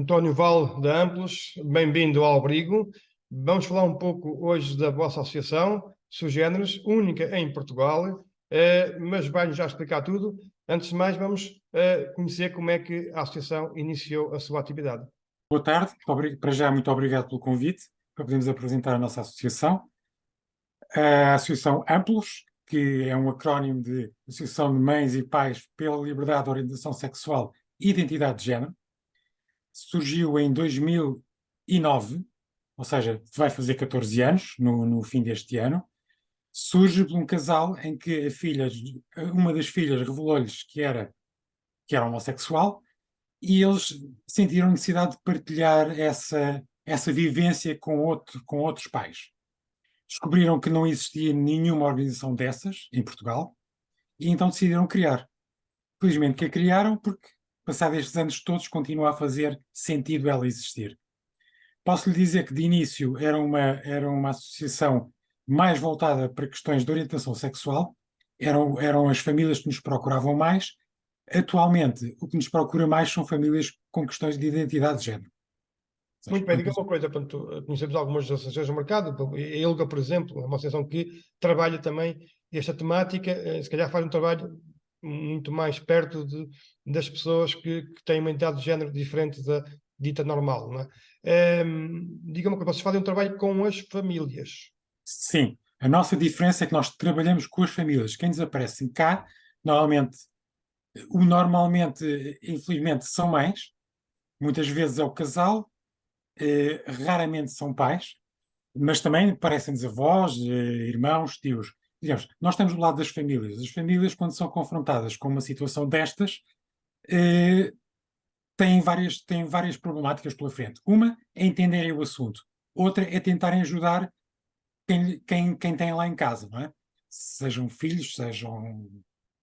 António Val da Amplos, bem-vindo ao Abrigo. Vamos falar um pouco hoje da vossa associação, Sugéneres, única em Portugal, mas vai-nos já explicar tudo. Antes de mais, vamos conhecer como é que a associação iniciou a sua atividade. Boa tarde, para já muito obrigado pelo convite para podermos apresentar a nossa associação. A Associação Amplos, que é um acrónimo de Associação de Mães e Pais pela Liberdade de Orientação Sexual e Identidade de Género, surgiu em 2009, ou seja, vai fazer 14 anos no fim deste ano. Surge por um casal em que uma das filhas revelou-lhes que era homossexual, e eles sentiram necessidade de partilhar essa vivência com outros pais. Descobriram que não existia nenhuma organização dessas em Portugal e então decidiram criar. Felizmente que a criaram, porque passados estes anos todos continua a fazer sentido ela existir. Posso lhe dizer que de início era uma associação mais voltada para questões de orientação sexual, eram as famílias que nos procuravam mais. Atualmente, o que nos procura mais são famílias com questões de identidade de género. Muito bem, diga uma coisa, portanto, conhecemos algumas associações no mercado, a ILGA, por exemplo, é uma associação que trabalha também esta temática, se calhar faz um trabalho muito mais perto das pessoas que têm uma identidade de género diferente da dita normal, não é? Diga uma coisa, vocês fazem um trabalho com as famílias. Sim, a nossa diferença é que nós trabalhamos com as famílias. Quem nos aparece cá, normalmente, infelizmente, são mães, muitas vezes é o casal, raramente são pais, mas também parecem-nos avós, irmãos, tios. Digamos, nós estamos do lado das famílias. As famílias, quando são confrontadas com uma situação destas, têm várias problemáticas pela frente. Uma é entenderem o assunto. Outra é tentarem ajudar quem tem lá em casa, não é? Sejam filhos, sejam...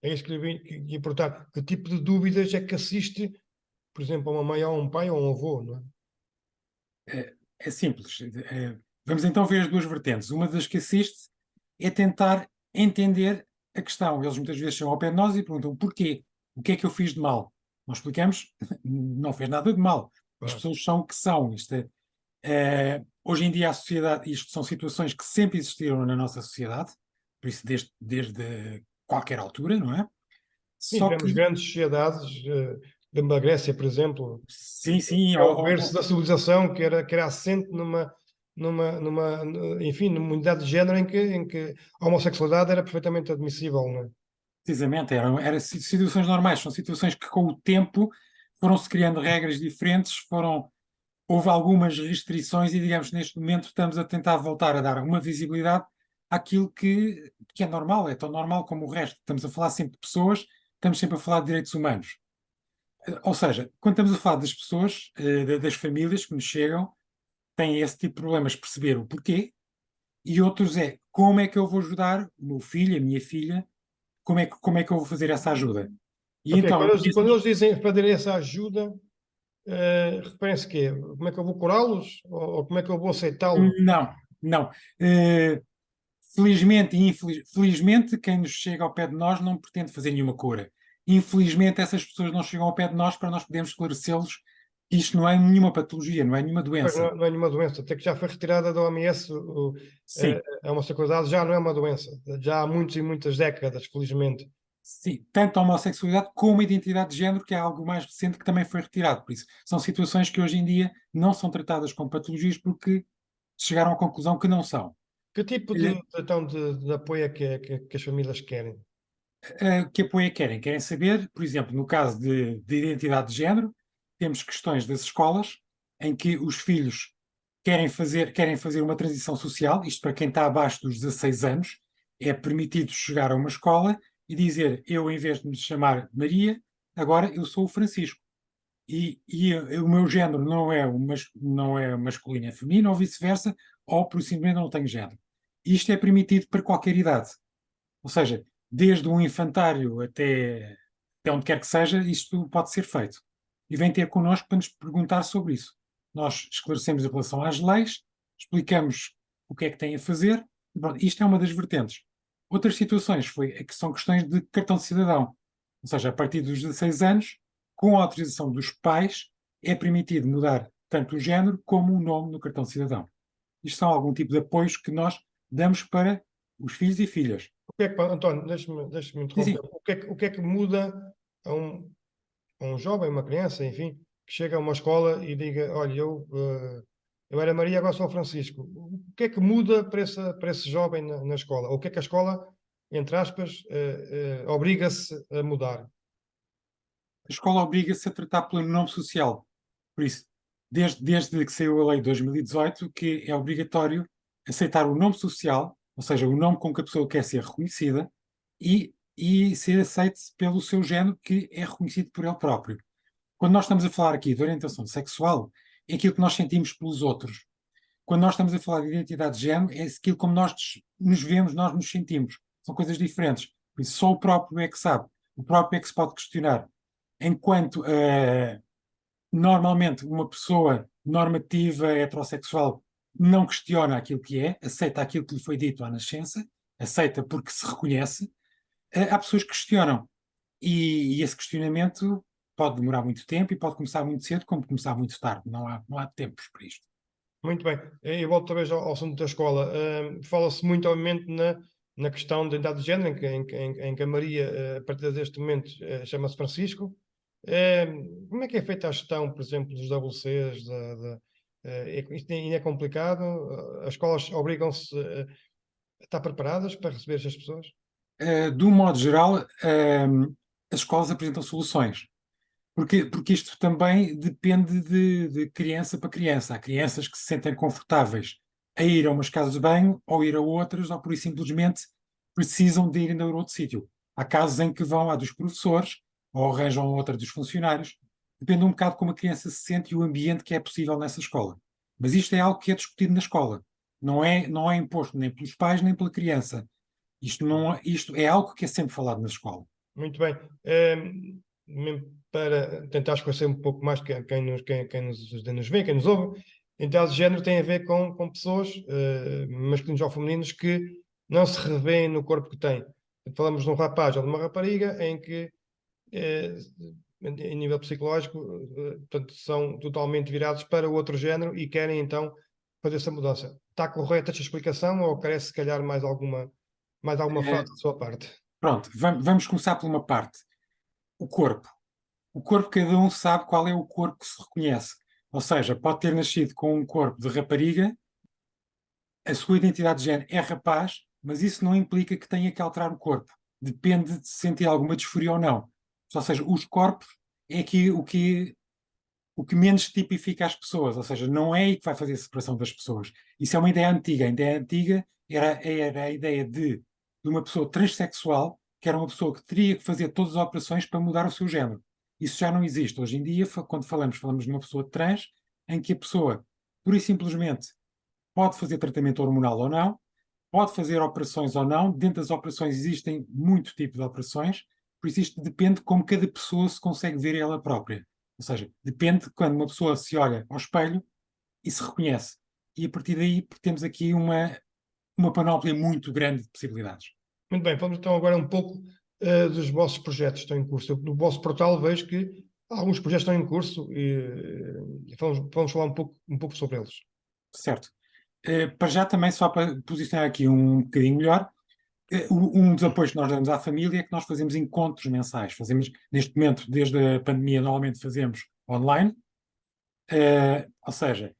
É isso que lhe importar. Que tipo de dúvidas é que assiste, por exemplo, a uma mãe ou a um pai ou a um avô, não é? É simples. Vamos então ver as duas vertentes. Uma das que assiste é tentar entender a questão. Eles muitas vezes chegam ao pé de nós e perguntam porquê? O que é que eu fiz de mal? Nós explicamos, não fez nada de mal. As Claro. pessoas são o que são. Hoje em dia a sociedade, isto são situações que sempre existiram na nossa sociedade, por isso desde qualquer altura, não é? Sim, Só tivemos que, grandes sociedades, da Grécia, por exemplo, sim, sim, é o berço da civilização que era assente enfim, numa unidade de género em que a homossexualidade era perfeitamente admissível, não é? precisamente, eram situações normais, são situações que com o tempo foram-se criando regras diferentes, houve algumas restrições e, digamos, neste momento estamos a tentar voltar a dar uma visibilidade àquilo que é normal, é tão normal como o resto. Estamos a falar sempre de pessoas, estamos sempre a falar de direitos humanos. Ou seja, quando estamos a falar das pessoas, das famílias que nos chegam, têm esse tipo de problemas, perceber o porquê, e outros é como é que eu vou ajudar o meu filho, a minha filha, como é que eu vou fazer essa ajuda. E Ok, então, quando eles dizem para essa ajuda, referem-se quê? Como é que eu vou curá-los? Ou como é que eu vou aceitá-los? não, não. Felizmente e felizmente, quem nos chega ao pé de nós não pretende fazer nenhuma cura. Infelizmente, essas pessoas não chegam ao pé de nós para nós podermos esclarecê-los que isto não é nenhuma patologia, não é nenhuma Pois doença. não é nenhuma doença, até que já foi retirada da OMS, Sim, a homossexualidade já não é uma doença, já há muitas e muitas décadas, felizmente. sim. Tanto a homossexualidade como a identidade de género, que é algo mais recente que também foi retirado. Por isso, são situações que hoje em dia não são tratadas como patologias porque chegaram à conclusão que não são. Que tipo Eh, então, de apoio é que as famílias querem? que apoio é que querem? Querem saber, por exemplo, no caso de identidade de género, temos questões das escolas em que os filhos querem fazer uma transição social, isto para quem está abaixo dos 16 anos, é permitido chegar a uma escola e dizer, eu em vez de me chamar Maria, agora eu sou o Francisco. E o meu género não é masculino, é feminino, ou vice-versa, ou por simplesmente não tenho género. Isto é permitido para qualquer idade. Ou seja, desde um infantário até onde quer que seja, isto pode ser feito. E vem ter connosco para nos perguntar sobre isso. Nós esclarecemos em relação às leis, explicamos o que é que têm a fazer, e pronto, isto é uma das vertentes. Outras situações que são questões de cartão de cidadão. Ou seja, a partir dos 16 anos, com a autorização dos pais, é permitido mudar tanto o género como o nome no cartão de cidadão. Isto são algum tipo de apoios que nós damos para os filhos e filhas. António, deixa-me Sim, interromper. sim. O que é que muda a um jovem, uma criança, enfim, que chega a uma escola e diga: Olha, eu era Maria, agora sou Francisco. O que é que muda para esse jovem na escola? Ou o que é que a escola, entre aspas, obriga-se a mudar? A escola obriga-se a tratar pelo nome social. Por isso, desde que saiu a lei de 2018, que é obrigatório aceitar o nome social, ou seja, o nome com que a pessoa quer ser reconhecida, e ser aceite pelo seu género, que é reconhecido por ele próprio. Quando nós estamos a falar aqui de orientação sexual, é aquilo que nós sentimos pelos outros. Quando nós estamos a falar de identidade de género, é aquilo como nós nos vemos, nós nos sentimos. São coisas diferentes. Por isso, só o próprio é que sabe. O próprio é que se pode questionar. Enquanto, normalmente, uma pessoa normativa, heterossexual, não questiona aquilo que é, aceita aquilo que lhe foi dito à nascença, aceita porque se reconhece, há pessoas que questionam. E esse questionamento pode demorar muito tempo e pode começar muito cedo, como começar muito tarde. Não há tempos para isto. Muito bem. Eu volto outra vez ao assunto da escola. Fala-se muito, obviamente, na questão da identidade de género, em que a Maria, a partir deste momento, chama-se Francisco. Como é que é feita a gestão, por exemplo, dos WCs? Isto ainda é complicado? As escolas obrigam-se a estar preparadas para receber estas pessoas? De um modo geral, as escolas apresentam soluções. Porque isto também depende de criança para criança. Há crianças que se sentem confortáveis a ir a umas casas de banho ou ir a outras, ou por isso simplesmente precisam de ir a outro sítio. Há casos em que vão à dos professores ou arranjam outra dos funcionários. Depende um bocado como a criança se sente e o ambiente que é possível nessa escola. Mas isto é algo que é discutido na escola. Não é imposto nem pelos pais nem pela criança. Isto é algo que é sempre falado na escola. Muito bem. Mesmo para tentar esclarecer um pouco mais quem nos vê, quem nos ouve, então, de género tem a ver com pessoas, masculinos ou femininos, que não se revêem no corpo que têm. Falamos de um rapaz ou de uma rapariga em que, eh, em nível psicológico, portanto, são totalmente virados para o outro género e querem então fazer essa mudança. Está correta esta explicação ou carece, se calhar, mais alguma frase Eh, da sua parte? Pronto, vamos começar por uma parte. O corpo. O corpo, cada um sabe qual é o corpo que se reconhece. Ou seja, pode ter nascido com um corpo de rapariga, a sua identidade de género é rapaz, mas isso não implica que tenha que alterar o corpo. Depende de se sentir alguma disforia ou não. Ou seja, os corpos é aqui o que menos tipifica as pessoas. Ou seja, não é aí que vai fazer a separação das pessoas. Isso é uma ideia antiga. A ideia antiga era a ideia de uma pessoa transexual, que era uma pessoa que teria que fazer todas as operações para mudar o seu género. Isso já não existe. Hoje em dia, quando falamos de uma pessoa trans, em que a pessoa, pura e simplesmente, pode fazer tratamento hormonal ou não, pode fazer operações ou não. Dentro das operações existem muito tipo de operações, por isso isto depende de como cada pessoa se consegue ver ela própria. Ou seja, depende de quando uma pessoa se olha ao espelho e se reconhece. E a partir daí temos aqui uma panóplia muito grande de possibilidades. Muito bem, vamos então agora um pouco dos vossos projetos que estão em curso. No vosso portal vejo que alguns projetos estão em curso e vamos falar um pouco sobre eles. Certo. Para já também, só para posicionar aqui um bocadinho melhor, um dos apoios que nós damos à família é que nós fazemos encontros mensais. Fazemos, neste momento, desde a pandemia, normalmente fazemos online. Ou seja,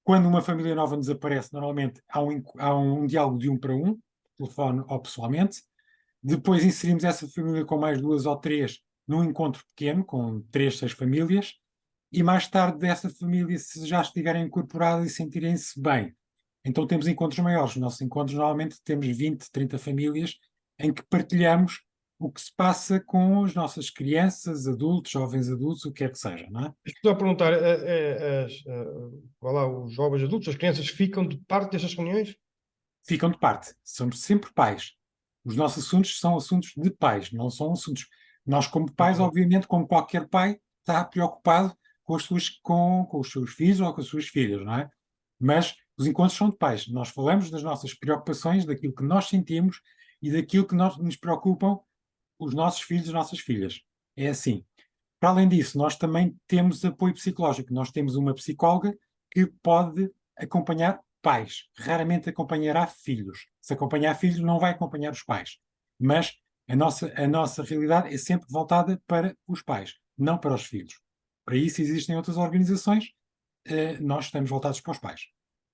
quando uma família nova nos aparece, normalmente há um diálogo de um para um, telefone ou pessoalmente. Depois inserimos essa família com mais duas ou três num encontro pequeno, com 3, 6 famílias, e mais tarde dessa família, se já estiverem incorporadas e sentirem-se bem. Então temos encontros maiores. Nos nossos encontros normalmente temos 20, 30 famílias em que partilhamos o que se passa com as nossas crianças, adultos, jovens adultos, o que quer que seja, não é? Estou a perguntar, vá lá, os jovens adultos, as crianças ficam de parte destas reuniões? Ficam de parte. Somos sempre pais. Os nossos assuntos são assuntos de pais, não são assuntos. Nós, como pais, Muito bem. obviamente, como qualquer pai, está preocupado com os seus filhos ou com as suas filhas, não é? Mas os encontros são de pais. Nós falamos das nossas preocupações, daquilo que nós sentimos e daquilo que nos preocupam os nossos filhos e as nossas filhas. É assim. Para além disso, nós também temos apoio psicológico. Nós temos uma psicóloga que pode acompanhar pais, raramente acompanhará filhos. Se acompanhar filhos, não vai acompanhar os pais. Mas a nossa realidade é sempre voltada para os pais, não para os filhos. Para isso existem outras organizações, nós estamos voltados para os pais.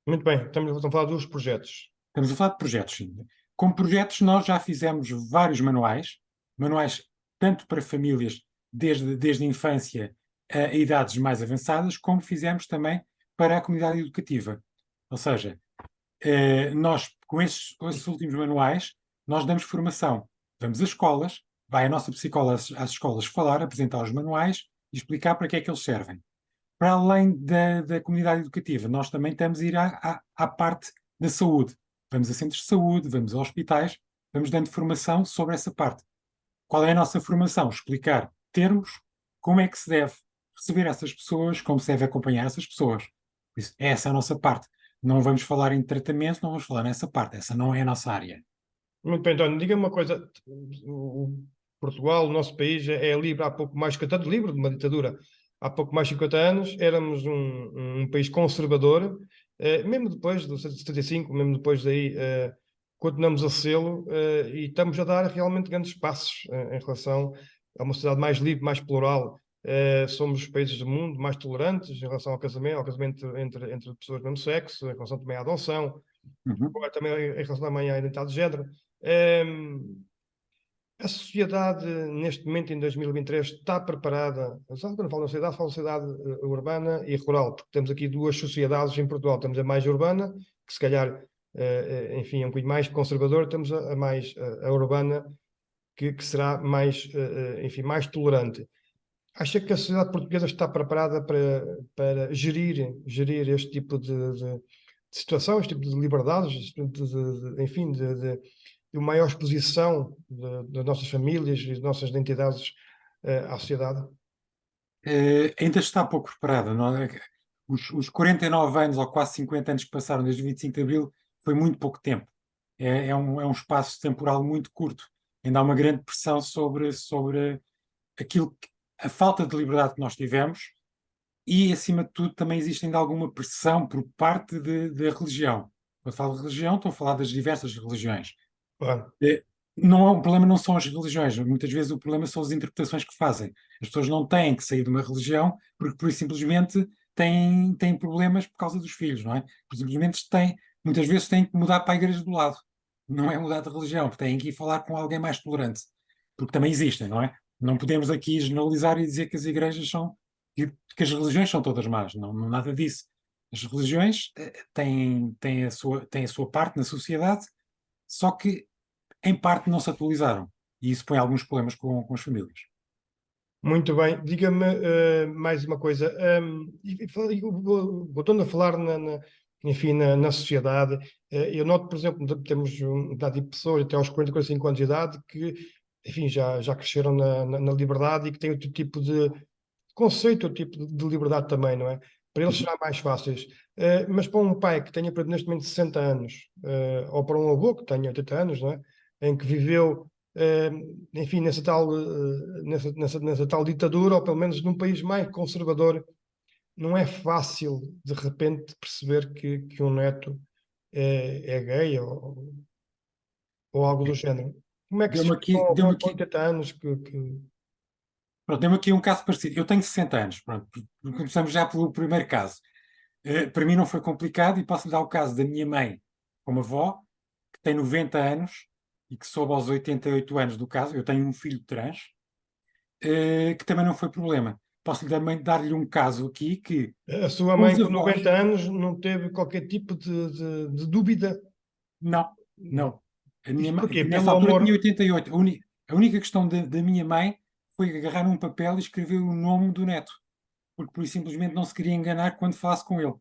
Muito bem, estamos a falar dos projetos. Estamos a falar de projetos, sim. Como projetos, nós já fizemos vários manuais tanto para famílias desde a infância a idades mais avançadas, como fizemos também para a comunidade educativa. Ou seja, nós, com esses últimos manuais, nós damos formação. Vamos às escolas, vai a nossa psicóloga às escolas falar, apresentar os manuais e explicar para que é que eles servem. Para além da comunidade educativa, nós também estamos a ir à parte da saúde. Vamos a centros de saúde, vamos a hospitais, vamos dando formação sobre essa parte. Qual é a nossa formação? Explicar termos, como é que se deve receber essas pessoas, como se deve acompanhar essas pessoas. Essa é a nossa parte. Não vamos falar em tratamento, não vamos falar nessa parte. Essa não é a nossa área. Muito bem, António, diga-me uma coisa. Portugal, o nosso país, é livre há pouco mais, tanto livre de uma ditadura, há pouco mais de 50 anos, éramos um país conservador, mesmo depois do 75, mesmo depois daí, continuamos a sê-lo, e estamos a dar realmente grandes passos em relação a uma sociedade mais livre, mais plural. Somos os países do mundo mais tolerantes em relação ao casamento entre pessoas do mesmo sexo, em relação também à adoção, Uhum. também em relação também à identidade de género. A sociedade, neste momento, em 2023, está preparada? Sabe, quando falo da sociedade urbana e rural, porque temos aqui duas sociedades em Portugal. Temos a mais urbana, que se calhar, enfim, é um bocadinho mais conservadora, temos a mais a urbana, que será mais, enfim, mais tolerante. Acha que a sociedade portuguesa está preparada para gerir este tipo de situação, este tipo de liberdades, este tipo enfim, de maior exposição das nossas famílias e das nossas identidades à sociedade? Ainda está pouco preparada. Não é? Os 49 anos ou quase 50 anos que passaram desde o 25 de Abril foi muito pouco tempo. É um espaço temporal muito curto. Ainda há uma grande pressão sobre a falta de liberdade que nós tivemos e, acima de tudo, também existe ainda alguma pressão por parte da religião. Quando falo de religião, estou a falar das diversas religiões. Claro. Não é um problema, não são as religiões, muitas vezes o problema são as interpretações que fazem. As pessoas não têm que sair de uma religião porque, por isso, simplesmente têm problemas por causa dos filhos, não é? Por simplesmente muitas vezes têm que mudar para a igreja do lado. Não é mudar de religião, porque têm que ir falar com alguém mais tolerante. Porque também existem, não é? Não podemos aqui generalizar e dizer que as igrejas que as religiões são todas más. Não, não nada disso. As religiões têm a sua parte na sociedade, só que em parte não se atualizaram. E isso põe alguns problemas com as famílias. Muito bem. Diga-me mais uma coisa. Voltando a falar enfim, na sociedade, eu noto, por exemplo, temos uma idade de pessoas até aos 40, 45 anos de idade que, enfim, já cresceram na liberdade e que têm outro tipo de conceito, outro tipo de liberdade também, não é? Para eles será mais fáceis. Mas para um pai que tenha, por exemplo, neste momento 60 anos, ou para um avô que tenha 80 anos, não é? Em que viveu enfim, nessa tal ditadura, ou pelo menos num país mais conservador, não é fácil de repente perceber que um neto é gay ou algo do género. Como é que se Deu-me explica aqui, com deu-me aqui, 80 anos pronto, deu-me aqui um caso parecido. Eu tenho 60 anos, pronto, começamos já pelo primeiro caso. Para mim não foi complicado e posso-lhe dar o caso da minha mãe como avó, que tem 90 anos e que soube aos 88 anos do caso. Eu tenho um filho trans, que também não foi problema. Posso-lhe também dar-lhe um caso aqui que a sua com mãe os com avós, 90 anos não teve qualquer tipo de dúvida? não, não. A minha Isto mãe, porquê? nessa Pelo altura amor. tinha 88. A única questão da minha mãe foi agarrar um papel e escrever o nome do neto, porque por isso simplesmente não se queria enganar quando falasse com ele.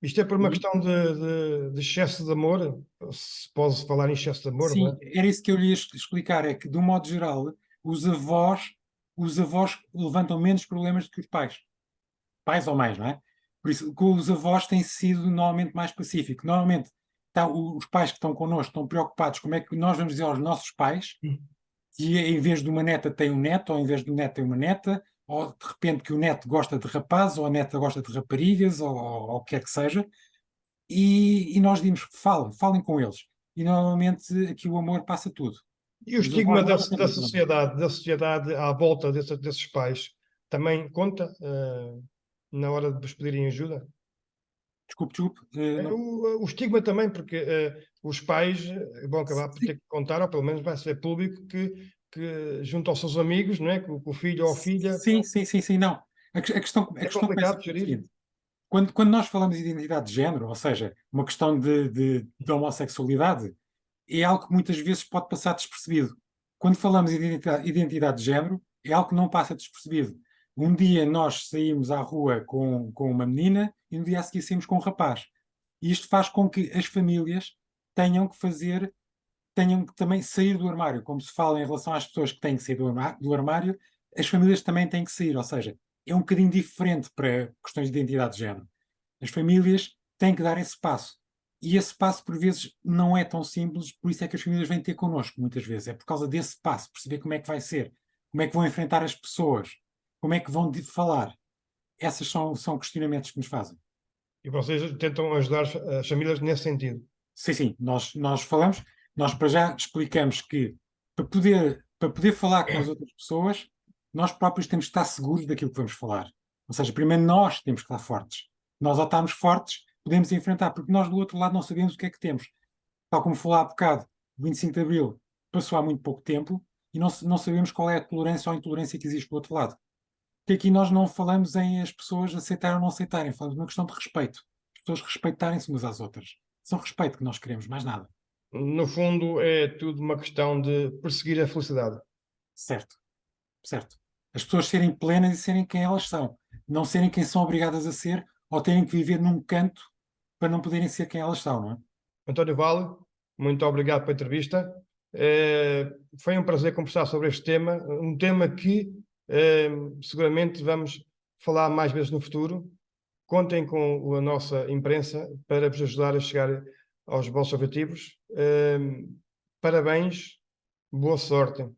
Isto é por uma E, questão de excesso de amor, se pode falar em excesso de amor, não sim, é? era isso que eu lhe ia explicar, é que, de um modo geral, os avós, os avós levantam menos problemas do que os pais. Pais ou mais, não é? Por isso, com os avós tem sido normalmente mais pacífico. Normalmente, os pais que estão connosco estão preocupados como é que nós vamos dizer aos nossos pais que em vez de uma neta tem um neto, ou em vez de um neto tem uma neta, ou de repente que o neto gosta de rapazes, ou a neta gosta de raparigas, ou o que quer que seja, e nós dizemos, falem com eles. E normalmente aqui o amor passa tudo. E o Os avós estigma nada têm muito amor. da sociedade à volta desses pais também conta na hora de vos pedirem ajuda? Desculpe, O estigma também, porque os pais vão acabar por ter que contar, ou pelo menos vai ser público, que junto aos seus amigos, não é? Que o filho ou a filha sim, não. A é questão começa complicado de pelo gerir. seguinte. Quando nós falamos de identidade de género, ou seja, uma questão de homossexualidade, é algo que muitas vezes pode passar despercebido. Quando falamos de identidade de género, é algo que não passa despercebido. Um dia nós saímos à rua com uma menina e no dia a seguir saímos com um rapaz. E isto faz com que as famílias tenham que fazer, tenham que também sair do armário. Como se fala em relação às pessoas que têm que sair do armário, as famílias também têm que sair. Ou seja, é um bocadinho diferente para questões de identidade de género. As famílias têm que dar esse passo. E esse passo, por vezes, não é tão simples, por isso é que as famílias vêm ter connosco, muitas vezes. É por causa desse passo, perceber como é que vai ser, como é que vão enfrentar as pessoas, como é que vão falar. Esses são questionamentos que nos fazem. E vocês tentam ajudar as famílias nesse sentido. Sim, nós falamos, nós para já explicamos que para poder falar com as outras pessoas, nós próprios temos que estar seguros daquilo que vamos falar. Ou seja, primeiro nós temos que estar fortes. Nós ao estarmos fortes, podemos enfrentar, porque nós do outro lado não sabemos o que é que temos. Tal como falei há bocado, o 25 de Abril passou há muito pouco tempo e não sabemos qual é a tolerância ou a intolerância que existe do outro lado. Porque aqui nós não falamos em as pessoas aceitarem ou não aceitarem, falamos uma questão de respeito. As pessoas respeitarem-se umas às outras. São respeito que nós queremos, mais nada. No fundo, é tudo uma questão de perseguir a felicidade. Certo, certo. As pessoas serem plenas e serem quem elas são. Não serem quem são obrigadas a ser ou terem que viver num canto para não poderem ser quem elas são, não é? António Vale, muito obrigado pela entrevista. Foi um prazer conversar sobre este tema, um tema que seguramente vamos falar mais vezes no futuro. Contem com a nossa imprensa para vos ajudar a chegar aos vossos objetivos. Parabéns, boa sorte.